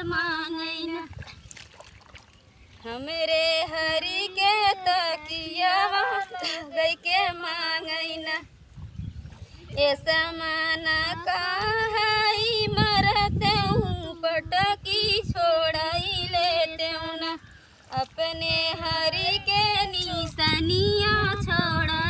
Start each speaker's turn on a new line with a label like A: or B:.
A: मांगैना। हमरे हरि के तकियावा गई के मांगैना। ए समाना कहाई मरते हूँ पटकी छोड़ाई लेते हूँ ना। अपने हरि के निशानिया छोड़ा